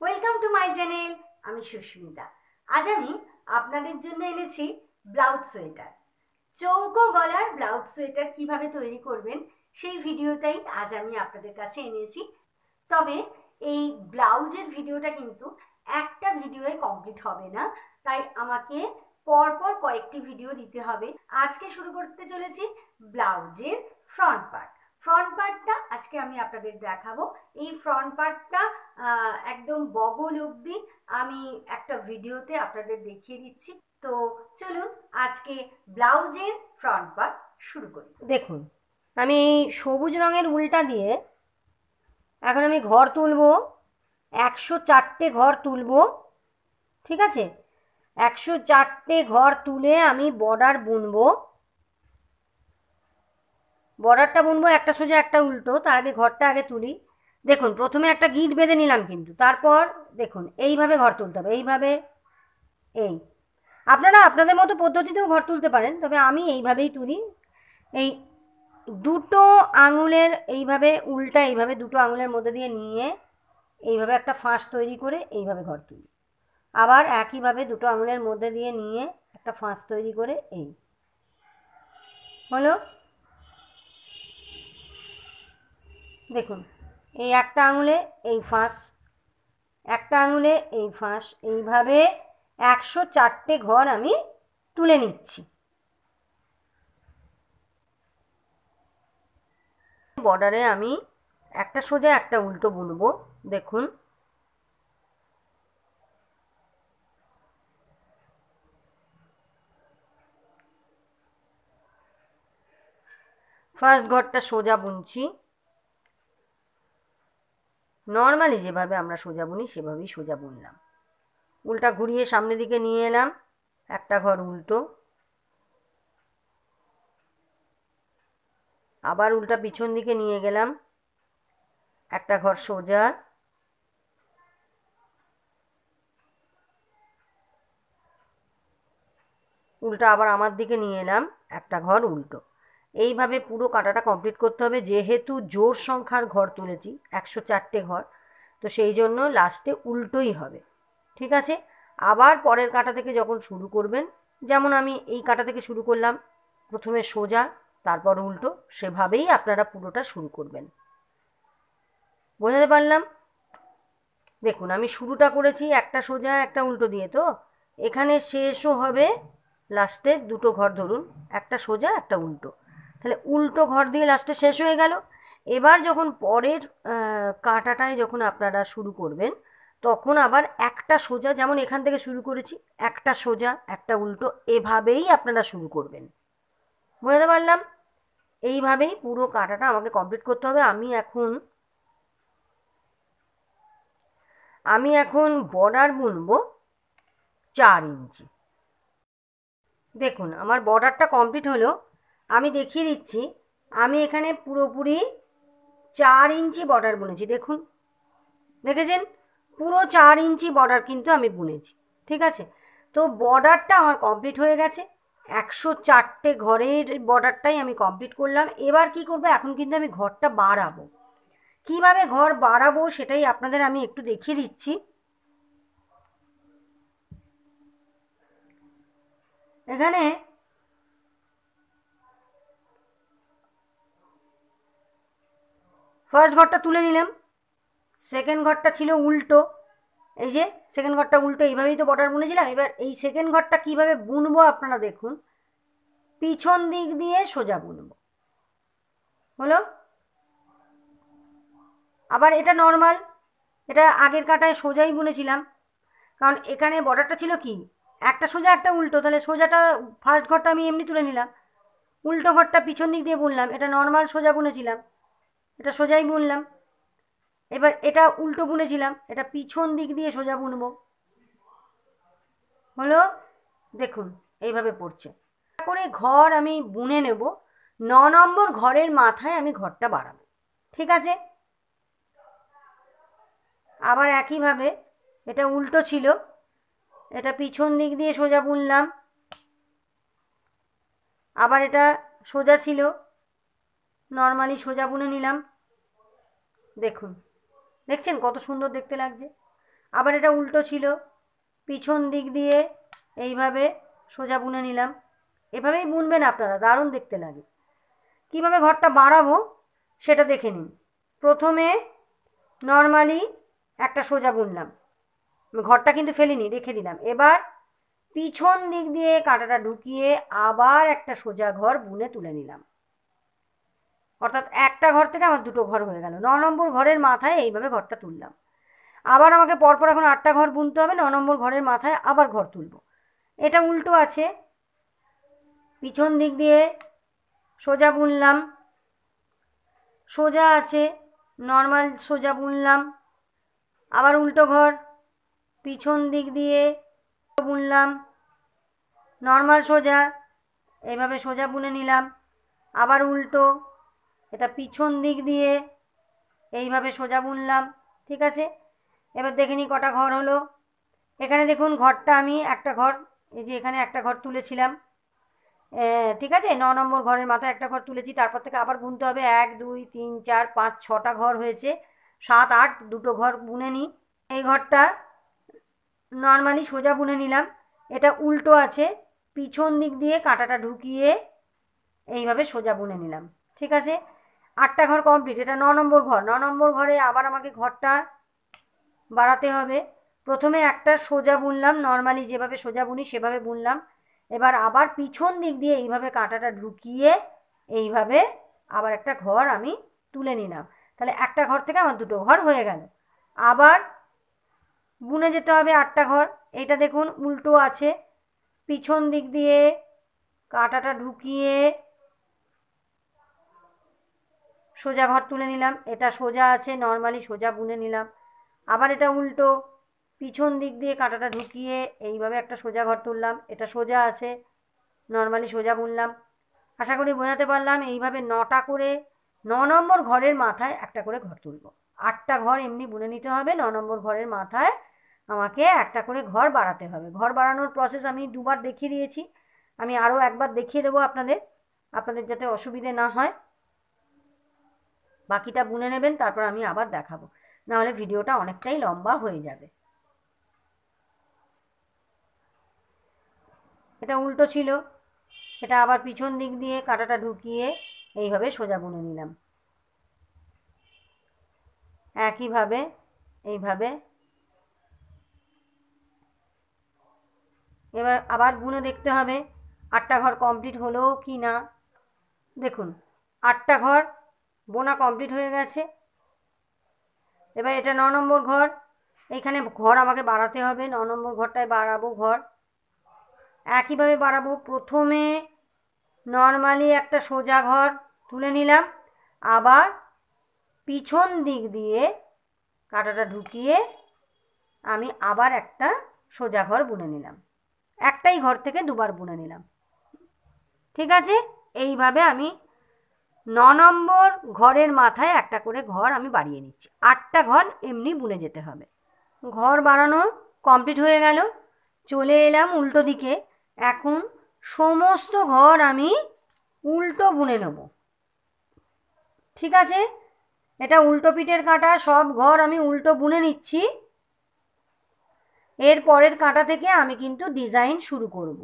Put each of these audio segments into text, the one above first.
Welcome to my channel. আমি সুস্মিতা। আজ আমি আপনাদের জন্য এনেছি ব্লাউজ সোয়েটার। চৌকো গলার ব্লাউজ সোয়েটার কিভাবে তৈরি করবেন সেই ভিডিওটাই আজ আমি আপনাদের কাছে এনেছি। তবে এই ব্লাউজের ভিডিওটা কিন্তু একটা ভিডিওয়ে কমপ্লিট হবে না, তাই আমাকে পরপর কয়েকটি ভিডিও দিতে হবে। আজকে শুরু করতে চলেছি ব্লাউজের ফ্রন্ট পার্ট। ফ্রন্ট পার্টটা আজকে আমি আপনাদের দেখাবো। এই ফ্রন্ট পার্টটা একদম বগল অবধি আমি একটা ভিডিওতে আপনাদের দেখিয়ে দিচ্ছি। তো চলুন আজকে ব্লাউজের ফ্রন্ট পার্ট শুরু করি। দেখুন, আমি সবুজ রঙের উলটা দিয়ে এখন আমি ঘর তুলব। 104টে ঘর তুলব, ঠিক আছে? 104টে ঘর তুলে আমি বর্ডার বুনবো। বর্ডারটা বুনবো একটা সোজা একটা উল্টো। তার আগে ঘরটা আগে তুলি। দেখুন, প্রথমে একটা গিট বেঁধে নিলাম, কিন্তু তারপর দেখুন এইভাবে ঘর তুলতে হবে। এইভাবে, এই আপনারা আপনাদের মতো পদ্ধতিতেও ঘর তুলতে পারেন, তবে আমি এইভাবেই তুলি। এই দুটো আঙুলের এইভাবে উল্টা, এইভাবে দুটো আঙুলের মধ্যে দিয়ে নিয়ে এইভাবে একটা ফাঁস তৈরি করে এইভাবে ঘর তুলি। আবার একইভাবে দুটো আঙুলের মধ্যে দিয়ে নিয়ে একটা ফাঁস তৈরি করে এই হলো। দেখুন, এই একটা আঙুলে এই ফাঁস, একটা আঙুলে এই ফাঁস, এইভাবে 104টে ঘর আমি তুলে নিচ্ছি। বর্ডারে আমি একটা সোজা একটা উল্টো বুনবো। দেখুন, ফার্স্ট ঘরটা সোজা বুনছি। নর্মালি যেভাবে আমরা সোজা বুনি সেভাবেই সোজা বুনলাম। উল্টা ঘুরিয়ে সামনের দিকে নিয়ে এলাম, একটা ঘর উল্টো, আবার উল্টা পিছন দিকে নিয়ে গেলাম, একটা ঘর সোজা, উল্টা আবার আমার দিকে নিয়ে এলাম, একটা ঘর উল্টো। এইভাবে পুরো কাটাটা কমপ্লিট করতে হবে। যেহেতু জোড় সংখ্যার ঘর তুলেছি 104টে ঘর, তো সেই জন্য লাস্টে উল্টোই হবে, ঠিক আছে? আবার পরের কাটা থেকে যখন শুরু করবেন, যেমন আমি এই কাটা থেকে শুরু করলাম, প্রথমে সোজা তারপর উল্টো, সেভাবেই আপনারা পুরোটা শুরু করবেন। বোঝাতে পারলাম? দেখুন, আমি শুরুটা করেছি একটা সোজা একটা উল্টো দিয়ে, তো এখানে শেষও হবে লাস্টে দুটো ঘর ধরুন, একটা সোজা একটা উল্টো, তাহলে উল্টো ঘর দিয়ে লাস্টে শেষ হয়ে গেল। এবার যখন পরের কাঁটাটায় যখন আপনারা শুরু করবেন, তখন আবার একটা সোজা, যেমন এখান থেকে শুরু করেছি, একটা সোজা একটা উল্টো, এভাবেই আপনারা শুরু করবেন। বুঝতে পারলাম? এইভাবেই পুরো কাঁটাটা আমাকে কমপ্লিট করতে হবে। আমি এখন বর্ডার বুনবো 4 ইঞ্চি। দেখুন, আমার বর্ডারটা কমপ্লিট হলো। আমি দেখিয়ে দিচ্ছি, আমি এখানে পুরোপুরি 4 ইঞ্চি বর্ডার বুনেছি। দেখুন, দেখেছেন? পুরো 4 ইঞ্চি বর্ডার কিন্তু আমি বুনেছি, ঠিক আছে? তো বর্ডারটা আমার কমপ্লিট হয়ে গেছে। 104টে ঘরের বর্ডারটাই আমি কমপ্লিট করলাম। এবার কি করবো, এখন কিন্তু আমি ঘরটা বাড়াবো। কিভাবে ঘর বাড়াবো সেটাই আপনাদের আমি একটু দেখিয়ে দিচ্ছি। এখানে ফার্স্ট ঘরটা তুলে নিলাম, সেকেন্ড ঘরটা ছিল উল্টো, এই যে সেকেন্ড ঘরটা উল্টো, এইভাবেই তো বর্ডার বুনেছিলাম। এবার এই সেকেন্ড ঘরটা কিভাবে বুনবো আপনারা দেখুন। পিছন দিক দিয়ে সোজা বুনবো, হলো। আবার এটা নর্মাল, এটা আগের কাটায় সোজাই বুনেছিলাম, কারণ এখানে বর্ডারটা ছিল কি একটা সোজা একটা উল্টো, তাহলে সোজাটা ফার্স্ট ঘরটা আমি এমনি তুলে নিলাম, উল্টো ঘরটা পিছন দিক দিয়ে বুনলাম। এটা নর্মাল সোজা বুনেছিলাম, এটা সোজাই বুনলাম। এবার এটা উল্টো বুনেছিলাম, এটা পিছন দিক দিয়ে সোজা বুনবো, হলো। দেখুন, এইভাবে পড়ছে করে ঘর আমি বুনে নেব। 9 নম্বর ঘরের মাথায় আমি ঘরটা বাড়াবো, ঠিক আছে? আবার একইভাবে এটা উল্টো ছিল, এটা পিছন দিক দিয়ে সোজা বুনলাম। আবার এটা সোজা ছিল, নর্মালি সোজা বুনে নিলাম। দেখুন, দেখছেন কত সুন্দর দেখতে লাগছে? আবার এটা উল্টো ছিল, পিছন দিক দিয়ে এইভাবে সোজা বুনে নিলাম। এভাবেই বুনবেন আপনারা, দারুণ দেখতে লাগে। কিভাবে ঘরটা বাড়াবো সেটা দেখে নিন। প্রথমে নর্মালি একটা সোজা বুনলাম, ঘরটা কিন্তু ফেলিনি, রেখে দিলাম। এবার পিছন দিক দিয়ে কাঁটাটা ঢুকিয়ে আবার একটা সোজা ঘর বুনে তুলে নিলাম। অর্থাৎ একটা ঘর থেকে আমার দুটো ঘর হয়ে গেল। 9 নম্বর ঘরের মাথায় এইভাবে ঘরটা তুললাম। আবার আমাকে পরপর এখন 8টা ঘর বুনতে হবে। 9 নম্বর ঘরের মাথায় আবার ঘর তুলব। এটা উল্টো আছে, পিছন দিক দিয়ে সোজা বুনলাম, সোজা আছে, নর্মাল সোজা বুনলাম, আবার উল্টো ঘর, পিছন দিক দিয়ে বুনলাম, নর্মাল সোজা, এইভাবে সোজা বুনে নিলাম, আবার উল্টো, এটা পিছন দিক দিয়ে এইভাবে সোজা বুনলাম। ঠিক আছে, এবার দেখে নিই কটা ঘর হলো। এখানে দেখুন ঘরটা আমি একটা ঘর, এই যে এখানে একটা ঘর তুলেছিলাম, ঠিক আছে, 9 নম্বর ঘরের মাথায় একটা ঘর তুলেছি। তারপর থেকে আবার বুনতে হবে। 1 2 3 4 5 6টা ঘর হয়েছে, 7 8 দুটো ঘর বুনে নিই। এই ঘরটা নর্মালি সোজা বুনে নিলাম। এটা উল্টো আছে, পিছন দিক দিয়ে কাঁটাটা ঢুকিয়ে এইভাবে সোজা বুনে নিলাম। ঠিক আছে, 8টা ঘর কমপ্লিট। এটা 9 নম্বর ঘর। 9 নম্বর ঘরে আবার আমাকে ঘরটা বাড়াতে হবে। প্রথমে একটা সোজা বুনলাম, নর্মালি যেভাবে সোজা বুনি সেভাবে বুনলাম। এবার আবার পিছন দিক দিয়ে এইভাবে কাঁটাটা ঢুকিয়ে এইভাবে আবার একটা ঘর আমি তুলে নিলাম। তাহলে একটা ঘর থেকে আমার দুটো ঘর হয়ে গেল। আবার বুনে যেতে হবে 8টা ঘর। এইটা দেখুন উল্টো আছে, পিছন দিক দিয়ে কাঁটাটা ঢুকিয়ে সোজা ঘর তুলে নিলাম। এটা সোজা আছে, নর্মালি সোজা বুনে নিলাম। আবার এটা উল্টো, পিছন দিক দিয়ে কাঁটাটা ঢুকিয়ে এইভাবে একটা সোজা ঘর তুললাম। এটা সোজা আছে, নর্মালি সোজা বুনলাম। আশা করি বোঝাতে পারলাম। এইভাবে 9টা করে 9 নম্বর ঘরের মাথায় একটা করে ঘর তুলব। 8টা ঘর এমনি বুনে নিতে হবে, 9 নম্বর ঘরের মাথায় আমাকে একটা করে ঘর বাড়াতে হবে। ঘর বাড়ানোর প্রসেস আমি দুবার দেখিয়ে দিয়েছি, আমি আরও একবার দেখিয়ে দেবো আপনাদের যাতে অসুবিধে না হয়। বাকিটা বুনে নেবেন, তারপর আমি আবার দেখাবো, নাহলে ভিডিওটা অনেকটাই লম্বা হয়ে যাবে। এটা উল্টো ছিল, এটা আবার পিছন দিক দিয়ে কাঁটাটা ঢুকিয়ে এইভাবে সোজা বুনে নিলাম। একইভাবে এইভাবে এবার আবার বুনে দেখতে হবে 8টা ঘর কমপ্লিট হলো কি না। দেখুন 8টা ঘর বোনা কমপ্লিট হয়ে গেছে। এবার এটা 9 নম্বর ঘর। এইখানে ঘর আমাকে বাড়াতে হবে, 9 নম্বর ঘরটায় বাড়াবো ঘর। একইভাবে বাড়াবো। প্রথমে নর্মালি একটা সোজা ঘর তুলে নিলাম, আবার পিছন দিক দিয়ে কাঁটাটা ঢুকিয়ে আমি আবার একটা সোজা ঘর বুনে নিলাম। একটাই ঘর থেকে দুবার বুনে নিলাম। ঠিক আছে, এইভাবে আমি 9 নম্বর ঘরের মাথায় একটা করে ঘর আমি বাড়িয়ে নিচ্ছি। 8টা ঘর এমনি বুনে যেতে হবে। ঘর বাড়ানো কমপ্লিট হয়ে গেল। চলে এলাম উল্টো দিকে। এখন সমস্ত ঘর আমি উল্টো বুনে নেব। ঠিক আছে, এটা উল্টো পিঠের কাঁটা, সব ঘর আমি উল্টো বুনে নিচ্ছি। এর পরের কাঁটা থেকে আমি কিন্তু ডিজাইন শুরু করব।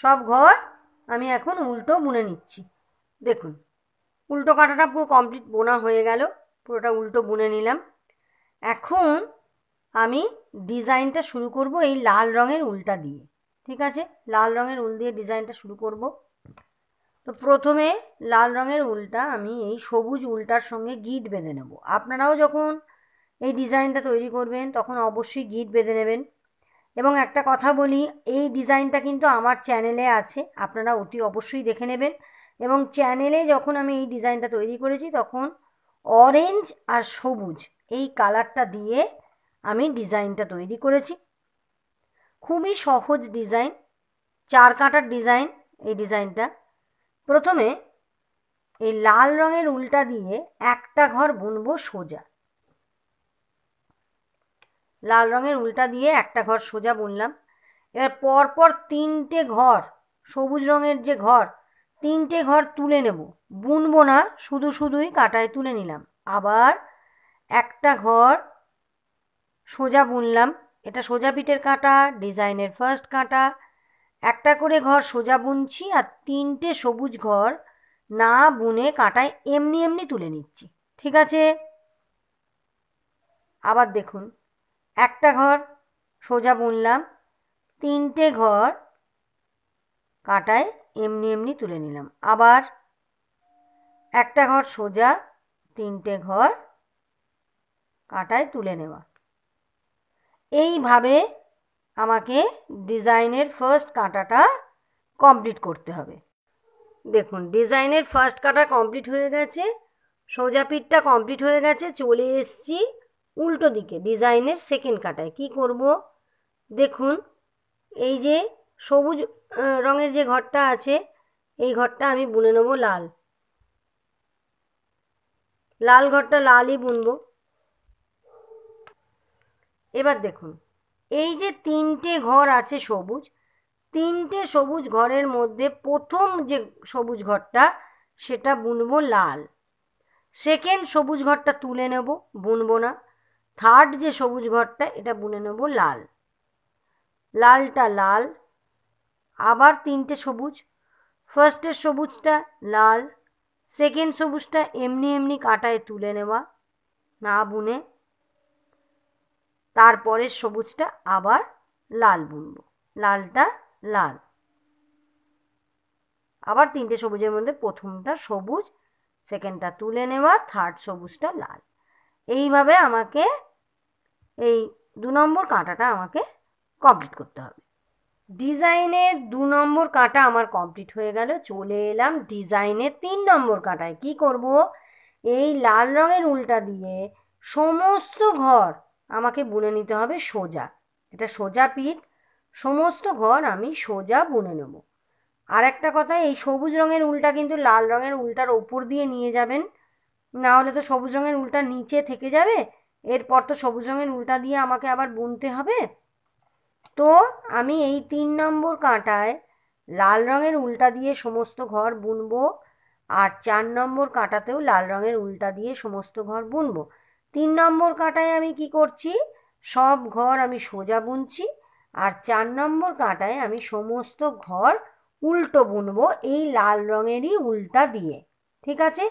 সব ঘর আমি এখন উল্টো বুনে নিচ্ছি। দেখুন উল্টো কাঁটাটা পুরো কমপ্লিট বোনা হয়ে গেল, পুরোটা উল্টো বুনে নিলাম। এখন আমি ডিজাইনটা শুরু করব এই লাল রঙের উলটা দিয়ে। ঠিক আছে, লাল রঙের উল দিয়ে ডিজাইনটা শুরু করব। তো প্রথমে লাল রঙের উলটা আমি এই সবুজ উলটার সঙ্গে গিট বেঁধে নেব। আপনারাও যখন এই ডিজাইনটা তৈরি করবেন তখন অবশ্যই গিট বেঁধে নেবেন। এবং একটা কথা বলি, এই ডিজাইনটা কিন্তু আমার চ্যানেলে আছে, আপনারা অতি অবশ্যই দেখে নেবেন। এবং চ্যানেলে যখন আমি এই ডিজাইনটা তৈরি করেছি তখন অরেঞ্জ আর সবুজ এই কালারটা দিয়ে আমি ডিজাইনটা তৈরি করেছি। খুবই সহজ ডিজাইন, 4 কাঁটার ডিজাইন এই ডিজাইনটা। প্রথমে এই লাল রঙের উলটা দিয়ে একটা ঘর বুনবো সোজা। লাল রঙের উলটা দিয়ে একটা ঘর সোজা বুনলাম। এবার পরপর 3টে ঘর, সবুজ রঙের যে ঘর, 3টে ঘর তুলে নেব। বুনবো না, শুধুই কাঁটায় তুলে নিলাম। আবার একটা ঘর সোজা বুনলাম, এটা সোজা পিঠের কাঁটা, ডিজাইনের ফার্স্ট কাঁটা। একটা করে ঘর সোজা বুনছি আর 3টে সবুজ ঘর না বুনে কাঁটায় এমনি এমনি তুলে নিচ্ছি। ঠিক আছে, আবার দেখুন, একটা ঘর সোজা বুনলাম, 3টে ঘর কাঁটায় এমনি এমনি তুলে নিলাম। আবার একটা ঘর সোজা, 3টে ঘর কাঁটায় তুলে নেওয়া। এইভাবে আমাকে ডিজাইনের ফার্স্ট কাঁটাটা কমপ্লিট করতে হবে। দেখুন, ডিজাইনের ফার্স্ট কাঁটা কমপ্লিট হয়ে গেছে, সোজা পিঠটা কমপ্লিট হয়ে গেছে, চলে এসছি উল্টো দিকে ডিজাইনের সেকেন্ড কাঁটায়। কি করব দেখুন, এই যে সবুজ রঙের যে ঘরটা আছে, এই ঘরটা আমি বুনে নেব লাল। লাল ঘরটা লালই বুনবো। এবার দেখুন, এই যে 3টে ঘর আছে সবুজ, 3টে সবুজ ঘরের মধ্যে প্রথম যে সবুজ ঘরটা সেটা বুনবো লাল। সেকেন্ড সবুজ ঘরটা তুলে নেব, বুনবো না। থার্ড যে সবুজ ঘরটা এটা বুনে নেব লাল। লালটা লাল, আবার 3টে সবুজ, ফার্স্টের সবুজটা লাল, সেকেন্ড সবুজটা এমনি এমনি কাঁটায় তুলে নেওয়া না বুনে, তারপরের সবুজটা আবার লাল বুনবো, লালটা লাল। আবার 3টে সবুজের মধ্যে প্রথমটা সবুজ, সেকেন্ডটা তুলে নেওয়া, থার্ড সবুজটা লাল। এইভাবে আমাকে এই 2 নম্বর কাঁটাটা আমাকে কমপ্লিট করতে হবে। ডিজাইনের 2 নম্বর কাঁটা আমার কমপ্লিট হয়ে গেল, চলে এলাম ডিজাইনের 3 নম্বর কাঁটায়। কি করব, এই লাল রঙের উল্টা দিয়ে সমস্ত ঘর আমাকে বুনে নিতে হবে সোজা। এটা সোজা পিঠ, সমস্ত ঘর আমি সোজা বুনে নেব। আর একটা কথা, এই সবুজ রঙের উল্টা কিন্তু লাল রঙের উল্টার ওপর দিয়ে নিয়ে যাবেন, না হলে তো সবুজ রঙের উল্টা নিচে থেকে যাবে। এরপর তো সবুজ রঙের উল্টা দিয়ে আমাকে আবার বুনতে হবে। তো আমি এই 3 নম্বর কাঁটায় লাল রঙের উল্টা দিয়ে সমস্ত ঘর বুনবো, আর 4 নম্বর কাঁটাতেও লাল রঙের উল্টা দিয়ে সমস্ত ঘর বুনবো। 3 নম্বর কাঁটায় আমি কি করছি, সব ঘর আমি সোজা বুনছি, আর 4 নম্বর কাঁটায় আমি সমস্ত ঘর উল্টো বুনবো এই লাল রঙেরই উল্টা দিয়ে। ঠিক আছে,